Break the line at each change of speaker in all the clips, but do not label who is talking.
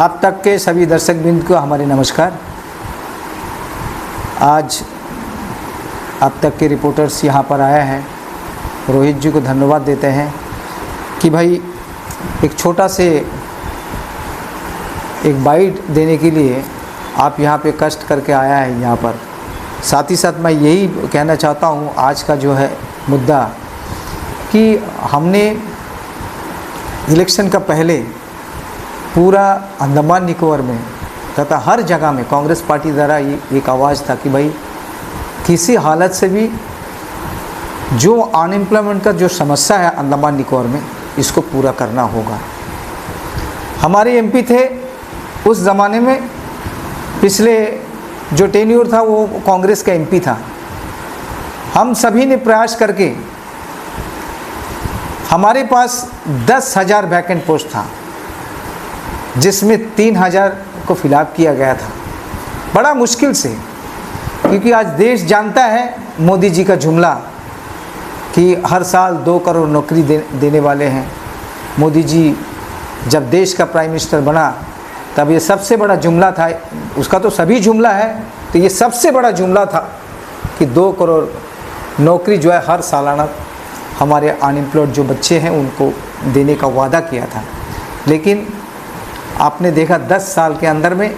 आप तक के सभी दर्शक बिंद को हमारे नमस्कार। आज आप तक के रिपोर्टर्स यहाँ पर आया है, रोहित जी को धन्यवाद देते हैं कि भाई एक छोटा से एक बाइट देने के लिए आप यहाँ पे कष्ट करके आया है यहाँ पर। साथ ही साथ मैं यही कहना चाहता हूँ आज का जो है मुद्दा कि हमने इलेक्शन का पहले पूरा अंडमान निकोबार में तथा हर जगह में कांग्रेस पार्टी द्वारा ये एक आवाज़ था कि भाई किसी हालत से भी जो अनएम्प्लॉयमेंट का जो समस्या है अंडमान निकोबार में इसको पूरा करना होगा। हमारे एमपी थे उस ज़माने में, पिछले जो टेन्योर था वो कांग्रेस का एमपी था। हम सभी ने प्रयास करके हमारे पास 10,000 वैकेंट पोस्ट था जिसमें 3,000 को फिलअप किया गया था, बड़ा मुश्किल से, क्योंकि आज देश जानता है मोदी जी का जुमला कि हर साल 2 करोड़ नौकरी देने वाले हैं। मोदी जी जब देश का प्राइम मिनिस्टर बना तब ये सबसे बड़ा जुमला था, उसका तो सभी जुमला है, तो ये सबसे बड़ा जुमला था कि 2 करोड़ नौकरी जो है हर सालाना हमारे अनएम्प्लॉयड जो बच्चे हैं उनको देने का वादा किया था। लेकिन आपने देखा 10 साल के अंदर में,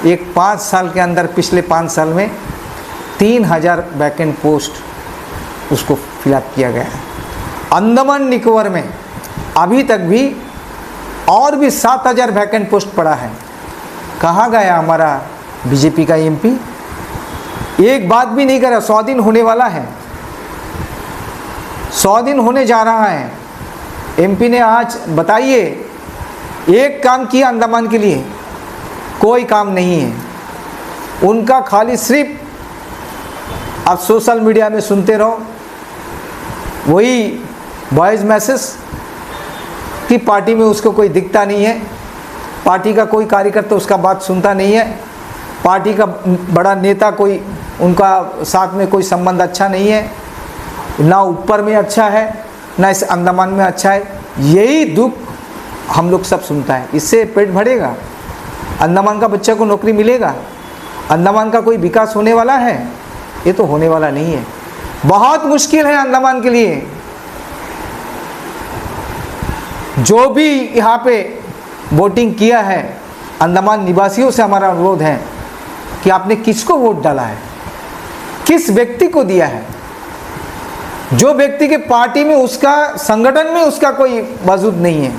एक 5 साल के अंदर, पिछले 5 साल में 3,000 वैकेंट पोस्ट उसको फिलअप किया गया है। अंडमान निकोबार में अभी तक भी और भी 7,000 वैकेंट पोस्ट पड़ा है। कहाँ गया हमारा बीजेपी का एमपी? एक बात भी नहीं करा। 100 दिन होने वाला है, 100 दिन होने जा रहा है। एमपी ने आज बताइए एक काम किया अंडमान के लिए? कोई काम नहीं है उनका। खाली सिर्फ आप सोशल मीडिया में सुनते रहो वही वॉइस मैसेज कि पार्टी में उसको कोई दिखता नहीं है, पार्टी का कोई कार्यकर्ता उसका बात सुनता नहीं है, पार्टी का बड़ा नेता कोई उनका साथ में कोई संबंध अच्छा नहीं है, ना ऊपर में अच्छा है ना इस अंडमान में अच्छा है। यही दुख हम लोग सब सुनता है। इससे पेट भरेगा? अंडमान का बच्चा को नौकरी मिलेगा? अंडमान का कोई विकास होने वाला है? ये तो होने वाला नहीं है। बहुत मुश्किल है अंडमान के लिए। जो भी यहाँ पे वोटिंग किया है, अंडमान निवासियों से हमारा अनुरोध है कि आपने किसको वोट डाला है, किस व्यक्ति को दिया है। जो व्यक्ति के पार्टी में, उसका संगठन में उसका कोई वजूद नहीं है,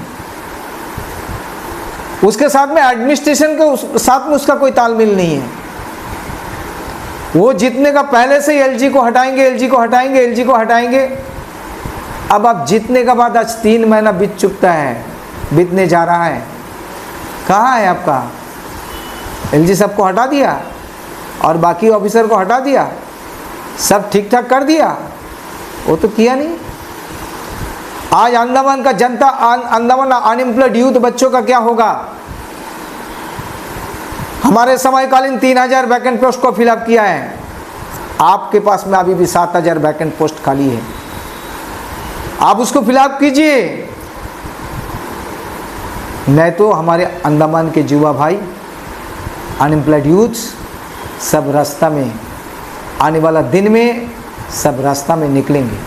उसके साथ में एडमिनिस्ट्रेशन के साथ में उसका कोई तालमेल नहीं है, वो जीतने का पहले से ही एलजी को हटाएंगे, एलजी को हटाएंगे, एलजी को हटाएंगे। अब आप जीतने का बाद आज 3 महीना बीत चुकता है, बीतने जा रहा है। कहाँ है आपका एलजी? सबको हटा दिया और बाकी ऑफिसर को हटा दिया, सब ठीक ठाक कर दिया? वो तो किया नहीं। आज अंडमान का जनता, अंडमान अनएम्प्लॉयड यूथ बच्चों का क्या होगा? हमारे समयकालीन 3,000 वैकेंट पोस्ट को फिलअप किया है, आपके पास में अभी भी 7,000 वैकेंट पोस्ट खाली है। आप उसको फिलअप कीजिए, नहीं तो हमारे अंडमान के युवा भाई, अनएम्प्लॉयड यूथ सब रास्ता में, आने वाला दिन में सब रास्ता में निकलेंगे,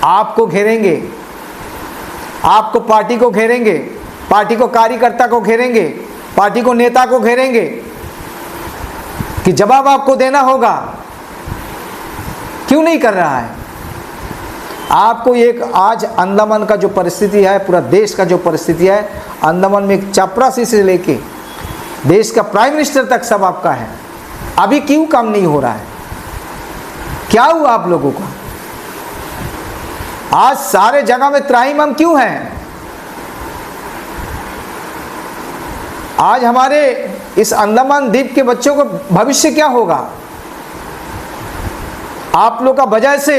आपको घेरेंगे, आपको पार्टी को घेरेंगे, पार्टी को कार्यकर्ता को घेरेंगे, पार्टी को नेता को घेरेंगे कि जवाब आपको देना होगा। क्यों नहीं कर रहा है? आपको एक आज अंडमान का जो परिस्थिति है, पूरा देश का जो परिस्थिति है, अंडमान में एक चपरासी से लेके देश का प्राइम मिनिस्टर तक सब आपका है। अभी क्यों काम नहीं हो रहा है? क्या हुआ आप लोगों को? आज सारे जगह में त्राहिमाम क्यों है? आज हमारे इस अंडमान द्वीप के बच्चों का भविष्य क्या होगा? आप लोग का वजह से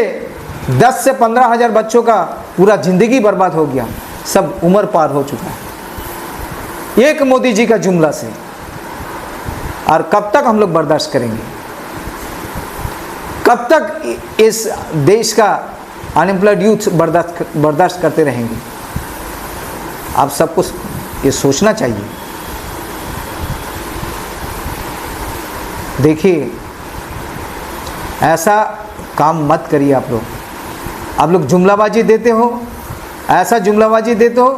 10 से 15,000 बच्चों का पूरा जिंदगी बर्बाद हो गया, सब उम्र पार हो चुका है एक मोदी जी का जुमला से। और कब तक हम लोग बर्दाश्त करेंगे? कब तक इस देश का अनएम्प्लॉयड यूथ बर्दाश्त करते रहेंगे? आप सबको ये सोचना चाहिए देखिए, ऐसा काम मत करिए आप लोग जुमलाबाजी देते हो, ऐसा जुमलाबाजी देते हो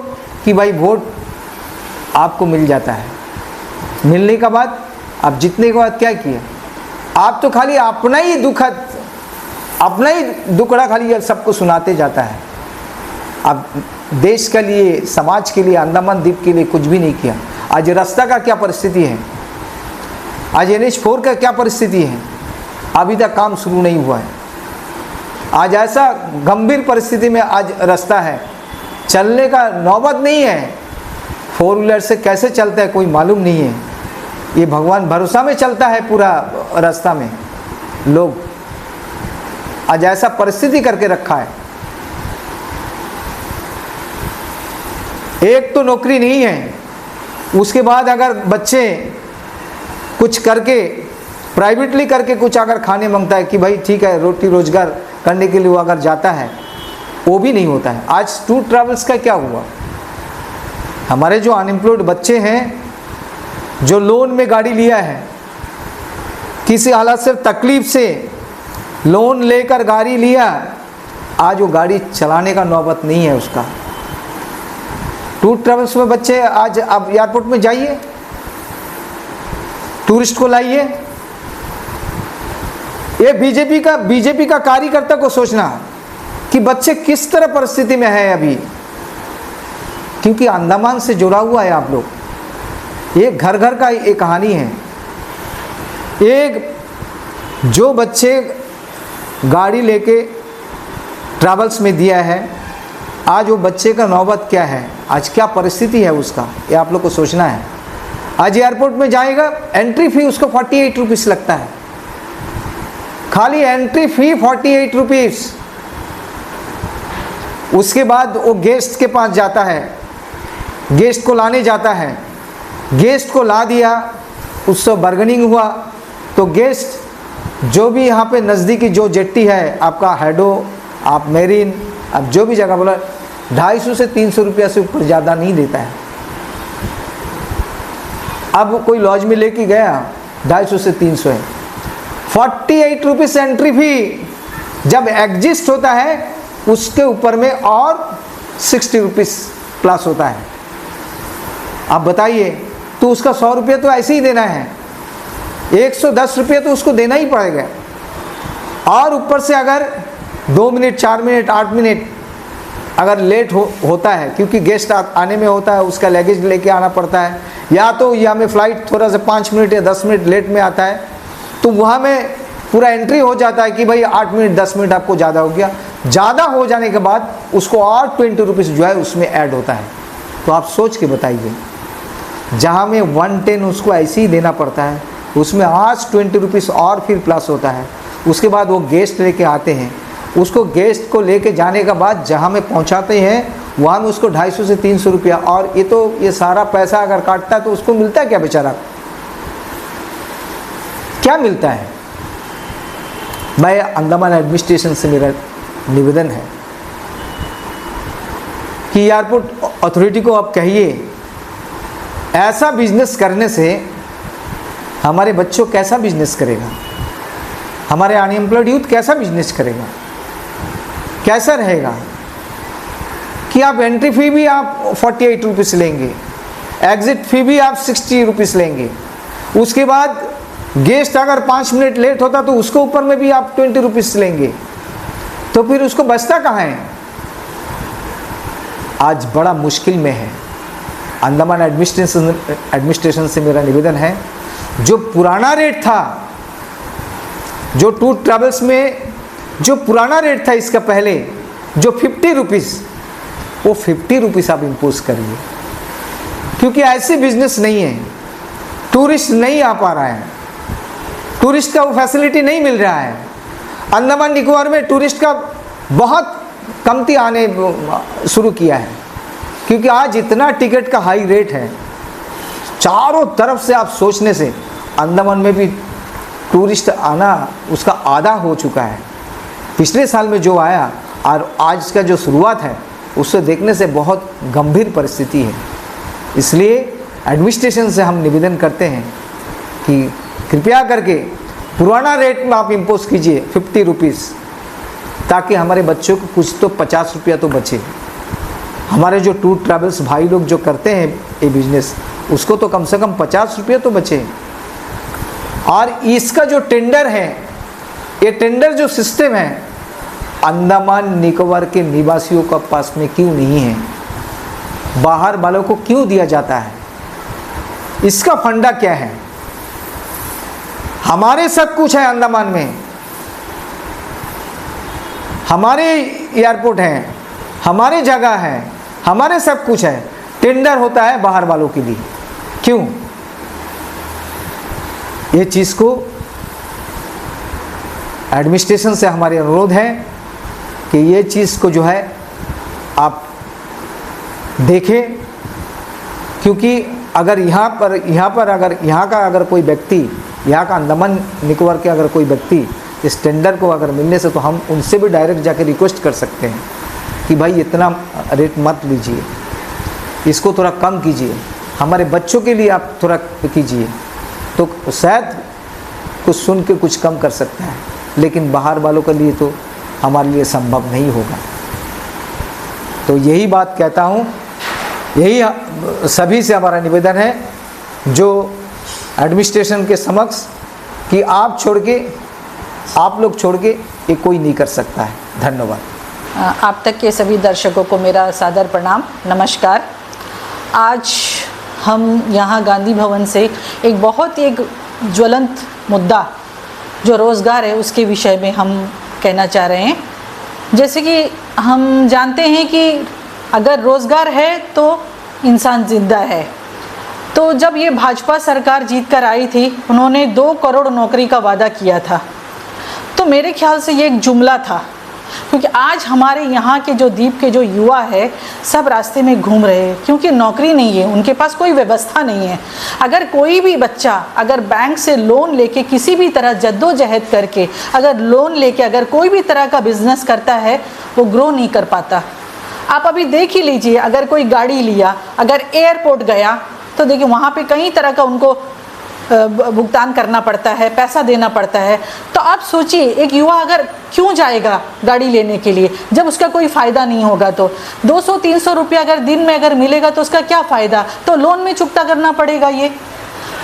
कि भाई वोट आपको मिल जाता है। मिलने के बाद आप जीतने के बाद क्या किया? आप तो खाली अपना ही दुखड़ा खाली सबको सुनाते जाता है। आप देश के लिए, समाज के लिए, अंडमान द्वीप के लिए कुछ भी नहीं किया। आज रास्ता का क्या परिस्थिति है, आज NH4 का क्या परिस्थिति है, अभी तक काम शुरू नहीं हुआ है। आज ऐसा गंभीर परिस्थिति में आज रास्ता है, चलने का नौबत नहीं है। 4 व्हीलर से कैसे चलता है कोई मालूम नहीं है। ये भगवान भरोसा में चलता है पूरा रास्ता में लोग। आज ऐसा परिस्थिति करके रखा है। एक तो नौकरी नहीं है, उसके बाद अगर बच्चे कुछ करके प्राइवेटली करके कुछ अगर खाने मांगता है कि भाई ठीक है रोटी रोजगार करने के लिए वो अगर जाता है, वो भी नहीं होता है। आज टूर ट्रैवल्स का क्या हुआ? हमारे जो अनएम्प्लॉयड बच्चे हैं, जो लोन में गाड़ी लिया है, किसी हालत से तकलीफ से लोन लेकर गाड़ी लिया, आज वो गाड़ी चलाने का नौबत नहीं है उसका। टूर ट्रैवल्स में बच्चे आज अब एयरपोर्ट में जाइए, टूरिस्ट को लाइए। ये बीजेपी का कार्यकर्ता को सोचना कि बच्चे किस तरह परिस्थिति में है अभी, क्योंकि अंडमान से जुड़ा हुआ है आप लोग। ये घर घर का एक कहानी है। एक जो बच्चे गाड़ी लेके ट्रैवल्स में दिया है, आज वो बच्चे का नौबत क्या है, आज क्या परिस्थिति है उसका, ये आप लोग को सोचना है। आज एयरपोर्ट में जाएगा, एंट्री फी उसको 48 रुपीज़ लगता है, खाली एंट्री फी 48 रुपीज़। उसके बाद वो गेस्ट के पास जाता है, गेस्ट को लाने जाता है, गेस्ट को ला दिया, उससे बार्गेनिंग हुआ तो गेस्ट जो भी यहाँ पे नज़दीकी जो जेट्टी है, आपका हेडो, आप मेरीन, आप जो भी जगह बोला, 250 से 300 रुपया से ऊपर ज़्यादा नहीं देता है। अब कोई लॉज में लेके गया, 250 से 300 है। 48 रुपीज़ एंट्री फी। जब एग्जिस्ट होता है उसके ऊपर में और 60 रुपीज़ प्लस होता है। आप बताइए, तो उसका 100 रुपये तो ऐसे ही देना है, 110 रुपये तो उसको देना ही पड़ेगा। और ऊपर से अगर 2 मिनट, 4 मिनट, 8 मिनट अगर लेट होता है, क्योंकि गेस्ट आने में होता है, उसका लगेज लेके आना पड़ता है, या तो यहाँ में फ़्लाइट थोड़ा सा 5 मिनट या 10 मिनट लेट में आता है, तो वहाँ में पूरा एंट्री हो जाता है कि भाई 8 मिनट 10 मिनट आपको ज़्यादा हो गया। ज़्यादा हो जाने के बाद उसको और 20 रुपीज़ जो है उसमें ऐड होता है। तो आप सोच के बताइए, जहाँ में 110 उसको ऐसे ही देना पड़ता है, उसमें आज 20 रुपीज़ और फिर प्लस होता है। उसके बाद वो गेस्ट लेके आते हैं, उसको गेस्ट को लेके जाने के बाद जहाँ में पहुँचाते हैं वहाँ में उसको 250 से 300 रुपया। और ये सारा पैसा अगर काटता है तो उसको मिलता है क्या बेचारा? क्या मिलता है? मैं अंडमान एडमिनिस्ट्रेशन से मेरा निवेदन है कि एयरपोर्ट अथॉरिटी को आप कहिए, ऐसा बिजनेस करने से हमारे बच्चों कैसा बिजनेस करेगा, हमारे अनएम्प्लॉयड यूथ कैसा बिजनेस करेगा, कैसा रहेगा कि आप एंट्री फी भी आप 48 रुपीज़ लेंगे, एग्ज़िट फी भी आप 60 रुपीज़ लेंगे, उसके बाद गेस्ट अगर 5 मिनट लेट होता तो उसके ऊपर में भी आप 20 रुपीज़ लेंगे, तो फिर उसको बचता कहाँ है? आज बड़ा मुश्किल में है। अंडमान एडमिनिस्ट्रेशन से मेरा निवेदन है, जो पुराना रेट था, जो टूर ट्रैवल्स में जो पुराना रेट था इसका पहले, जो 50 रुपीज़, वो 50 रुपीज़ आप इम्पोज करिए, क्योंकि ऐसे बिजनेस नहीं है। टूरिस्ट नहीं आ पा रहा है, टूरिस्ट का वो फैसिलिटी नहीं मिल रहा है। अंडमान निकोबार में टूरिस्ट का बहुत कमती आने शुरू किया है, क्योंकि आज इतना टिकट का हाई रेट है। चारों तरफ से आप सोचने से अंडमान में भी टूरिस्ट आना उसका आधा हो चुका है। पिछले साल में जो आया और आज का जो शुरुआत है, उससे देखने से बहुत गंभीर परिस्थिति है। इसलिए एडमिनिस्ट्रेशन से हम निवेदन करते हैं कि कृपया करके पुराना रेट में आप इम्पोज कीजिए 50 रुपीज़, ताकि हमारे बच्चों को कुछ तो 50 रुपया तो बचे। हमारे जो टूर ट्रैवल्स भाई लोग जो करते हैं ये बिजनेस, उसको तो कम से कम 50 रुपये तो बचे। और इसका जो टेंडर है, ये टेंडर जो सिस्टम है अंडमान निकोबार के निवासियों का पास में क्यों नहीं है, बाहर वालों को क्यों दिया जाता है? इसका फंडा क्या है? हमारे सब कुछ है अंडमान में, हमारे एयरपोर्ट हैं, हमारे जगह है, हमारे सब कुछ है, टेंडर होता है बाहर वालों के लिए, क्यों? ये चीज़ को एडमिनिस्ट्रेशन से हमारी अनुरोध है कि ये चीज़ को जो है आप देखें, क्योंकि अगर यहाँ पर अगर यहाँ का अगर कोई व्यक्ति, यहाँ का अंडमान निकोबार के अगर कोई व्यक्ति इस टेंडर को अगर मिलने से, तो हम उनसे भी डायरेक्ट जाकर रिक्वेस्ट कर सकते हैं कि भाई इतना रेट मत लीजिए, इसको थोड़ा कम कीजिए, हमारे बच्चों के लिए आप थोड़ा कीजिए, तो शायद कुछ सुन के कुछ कम कर सकते हैं। लेकिन बाहर वालों के लिए तो हमारे लिए संभव नहीं होगा। तो यही बात कहता हूँ, यही सभी से हमारा निवेदन है जो एडमिनिस्ट्रेशन के समक्ष, कि आप लोग छोड़ के ये कोई नहीं कर सकता है। धन्यवाद।
आप तक के सभी दर्शकों को मेरा सादर प्रणाम, नमस्कार। आज हम यहाँ गांधी भवन से एक बहुत ही ज्वलंत मुद्दा जो रोज़गार है उसके विषय में हम कहना चाह रहे हैं। जैसे कि हम जानते हैं कि अगर रोज़गार है तो इंसान ज़िंदा है। तो जब ये भाजपा सरकार जीत कर आई थी, उन्होंने 2 करोड़ नौकरी का वादा किया था। तो मेरे ख्याल से ये एक जुमला था, क्योंकि आज हमारे यहाँ के जो द्वीप के जो युवा है सब रास्ते में घूम रहे हैं, क्योंकि नौकरी नहीं है, उनके पास कोई व्यवस्था नहीं है। अगर कोई भी बच्चा अगर बैंक से लोन लेके किसी भी तरह जद्दोजहद करके अगर लोन लेके अगर कोई भी तरह का बिजनेस करता है, वो ग्रो नहीं कर पाता। आप अभी देख ही लीजिए, अगर कोई गाड़ी लिया, अगर एयरपोर्ट गया, तो देखिए वहाँ पे कई तरह का उनको भुगतान करना पड़ता है, पैसा देना पड़ता है। तो आप सोचिए एक युवा अगर क्यों जाएगा गाड़ी लेने के लिए, जब उसका कोई फ़ायदा नहीं होगा। तो 200-300 रुपया अगर दिन में अगर मिलेगा तो उसका क्या फ़ायदा, तो लोन में चुकता करना पड़ेगा। ये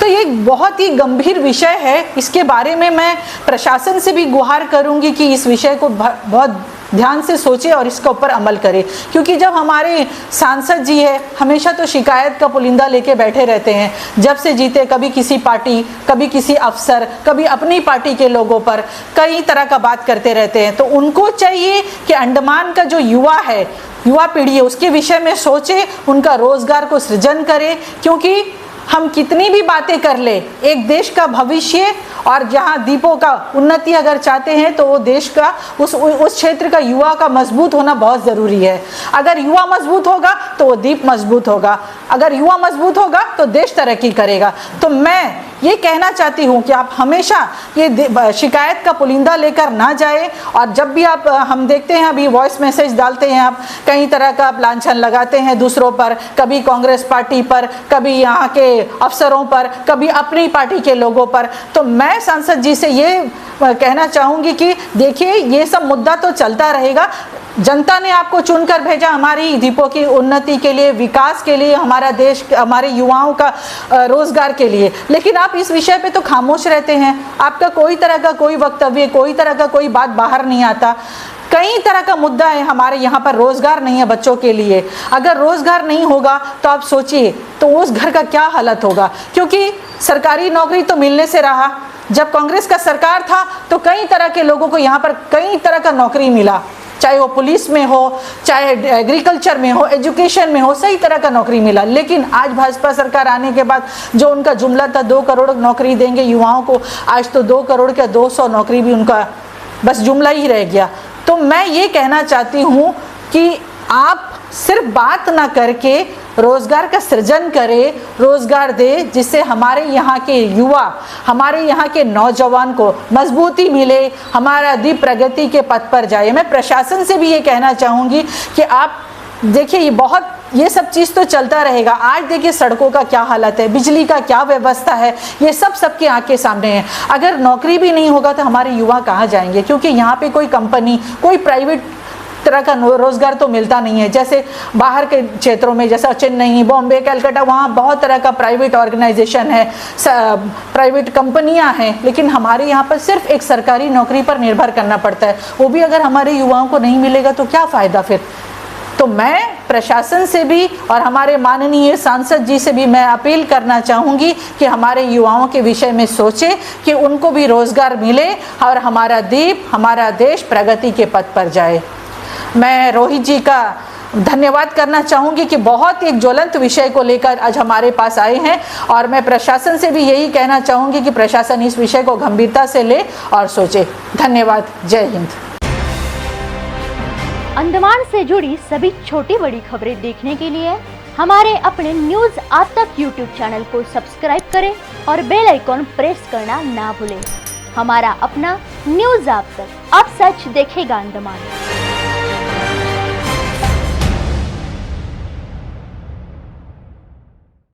तो ये बहुत ही गंभीर विषय है। इसके बारे में मैं प्रशासन से भी गुहार करूंगी कि इस विषय को बहुत ध्यान से सोचे और इसके ऊपर अमल करे, क्योंकि जब हमारे सांसद जी है हमेशा तो शिकायत का पुलिंदा लेके बैठे रहते हैं। जब से जीते कभी किसी पार्टी, कभी किसी अफसर, कभी अपनी पार्टी के लोगों पर कई तरह का बात करते रहते हैं। तो उनको चाहिए कि अंडमान का जो युवा है, युवा पीढ़ी है, उसके विषय में सोचे, उनका रोजगार को सृजन करे। क्योंकि हम कितनी भी बातें कर ले, एक देश का भविष्य और जहाँ द्वीपों का उन्नति अगर चाहते हैं तो वो देश का उस क्षेत्र का युवा का मजबूत होना बहुत ज़रूरी है। अगर युवा मजबूत होगा तो वो द्वीप मजबूत होगा, अगर युवा मजबूत होगा तो देश तरक्की करेगा। तो मैं ये कहना चाहती हूँ कि आप हमेशा ये शिकायत का पुलिंदा लेकर ना जाए। और जब भी आप, हम देखते हैं अभी वॉइस मैसेज डालते हैं, आप कई तरह का आप लांछन लगाते हैं दूसरों पर, कभी कांग्रेस पार्टी पर, कभी यहाँ के अफसरों पर, कभी अपनी पार्टी के लोगों पर। तो मैं सांसद जी से ये कहना चाहूँगी कि देखिए ये सब मुद्दा तो चलता रहेगा। जनता ने आपको चुनकर भेजा हमारी द्वीपों की उन्नति के लिए, विकास के लिए, हमारा देश, हमारे युवाओं का रोजगार के लिए, लेकिन आप इस विषय पे तो खामोश रहते हैं। आपका कोई तरह का कोई वक्तव्य, कोई तरह का कोई बात बाहर नहीं आता। कई तरह का मुद्दा है हमारे यहाँ पर, रोजगार नहीं है बच्चों के लिए। अगर रोजगार नहीं होगा तो आप सोचिए तो उस घर का क्या हालत होगा। क्योंकि सरकारी नौकरी तो मिलने से रहा, जब कांग्रेस का सरकार था तो कई तरह के लोगों को यहाँ पर कई तरह का नौकरी मिला, चाहे वो पुलिस में हो, चाहे एग्रीकल्चर में हो, एजुकेशन में हो, सही तरह का नौकरी मिला। लेकिन आज भाजपा सरकार आने के बाद जो उनका जुमला था 2 करोड़ नौकरी देंगे युवाओं को, आज तो 2 करोड़ का 200 नौकरी भी उनका बस जुमला ही रह गया। तो मैं ये कहना चाहती हूँ कि आप सिर्फ बात ना करके रोजगार का सृजन करें, रोजगार दे, जिससे हमारे यहाँ के युवा, हमारे यहाँ के नौजवान को मजबूती मिले, हमारा द्वीप प्रगति के पथ पर जाए। मैं प्रशासन से भी ये कहना चाहूँगी कि आप देखिए ये बहुत ये सब चीज़ तो चलता रहेगा। आज देखिए सड़कों का क्या हालत है, बिजली का क्या व्यवस्था है, ये सब सबके आँख के सामने है। अगर नौकरी भी नहीं होगा तो हमारे युवा कहाँ जाएंगे, क्योंकि यहाँ पे कोई कंपनी, कोई प्राइवेट तरह का रोजगार तो मिलता नहीं है। जैसे बाहर के क्षेत्रों में, जैसा चेन्नई, बॉम्बे, कलकत्ता, वहाँ बहुत तरह का प्राइवेट ऑर्गेनाइजेशन है, प्राइवेट कंपनियां हैं, लेकिन हमारे यहाँ पर सिर्फ एक सरकारी नौकरी पर निर्भर करना पड़ता है। वो भी अगर हमारे युवाओं को नहीं मिलेगा तो क्या फ़ायदा फिर। तो मैं प्रशासन से भी और हमारे माननीय सांसद जी से भी मैं अपील करना चाहूँगी कि हमारे युवाओं के विषय में सोचें कि उनको भी रोज़गार मिले और हमारा द्वीप, हमारा देश प्रगति के पथ पर जाए। मैं रोहित जी का धन्यवाद करना चाहूँगी कि बहुत एक ज्वलंत विषय को लेकर आज हमारे पास आए हैं, और मैं प्रशासन से भी यही कहना चाहूँगी कि प्रशासन इस विषय को गंभीरता से ले और सोचे। धन्यवाद। जय हिंद।
अंडमान से जुड़ी सभी छोटी बड़ी खबरें देखने के लिए हमारे अपने न्यूज आज तक यूट्यूब चैनल को सब्सक्राइब करें और बेल आइकॉन प्रेस करना ना भूलें। हमारा अपना न्यूज आज तक, अब सच देखेगा अंडमान।